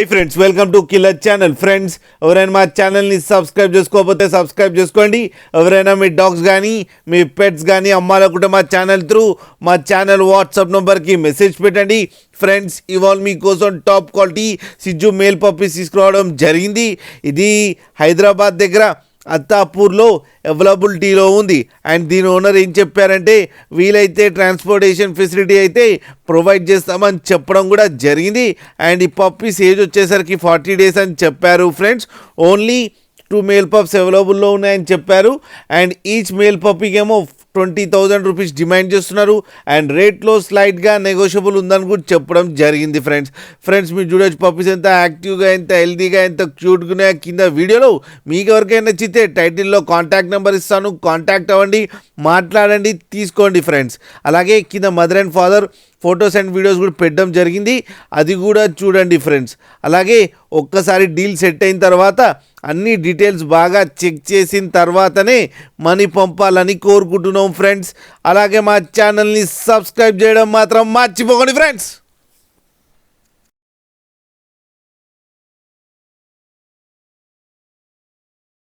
Hi friends, welcome to killer channel. Friends, ఎవరైనా మా ఛానల్ని సబ్స్క్రైబ్ చేసుకోకపోతే సబ్స్క్రైబ్ చేసుకోండి. ఎవరైనా మీ డాగ్స్ కానీ మీ పెట్స్ కానీ అమ్మాలనుకుంటే మా ఛానల్ త్రూ మా ఛానల్ వాట్సాప్ నెంబర్కి మెసేజ్ పెట్టండి. ఫ్రెండ్స్, ఇవాళ మీకోసం టాప్ క్వాలిటీ సిజ్జు మేల్ పప్పీస్ తీసుకురావడం జరిగింది. ఇది హైదరాబాద్ దగ్గర అత్తాపూర్లో అవైలబిలిటీలో ఉంది. అండ్ దీని ఓనర్ ఏం చెప్పారంటే వీలైతే ట్రాన్స్పోర్టేషన్ ఫెసిలిటీ అయితే ప్రొవైడ్ చేస్తామని చెప్పడం కూడా జరిగింది. అండ్ ఈ పప్పీస్ ఏజ్ వచ్చేసరికి 40 days అని చెప్పారు. ఫ్రెండ్స్, ఓన్లీ 2 మేల్ పప్స్ అవైలబుల్లో ఉన్నాయని చెప్పారు. అండ్ ఈచ్ మేల్ పప్పీకి ఏమో 20,000 రూపీస్ డిమాండ్ చేస్తున్నారు. అండ్ రేట్లో స్లైట్గా నెగోషియబుల్ ఉందని కూడా చెప్పడం జరిగింది. ఫ్రెండ్స్ మీరు చూడొచ్చు పప్పీస్ ఎంత యాక్టివ్గా, ఎంత హెల్తీగా, ఎంత క్యూట్గా కింద వీడియోలో. మీకు ఎవరికైనా నచ్చితే టైటిల్లో కాంటాక్ట్ నెంబర్ ఇస్తాను, కాంటాక్ట్ అవ్వండి, మాట్లాడండి, తీసుకోండి. ఫ్రెండ్స్, అలాగే కింద mother and father photos and videos కూడా పెట్టడం జరిగింది, అది కూడా చూడండి. ఫ్రెండ్స్, అలాగే ఒక్కసారి డీల్ సెట్ అయిన తర్వాత అన్ని డీటెయిల్స్ బాగా చెక్ చేసిన తర్వాతనే మనీ పంపాలని కోరుకుంటున్నాం. ఫ్రెండ్స్, అలాగే మా ఛానల్ని సబ్స్క్రైబ్ చేయడం మాత్రం మర్చిపోకండి. ఫ్రెండ్స్.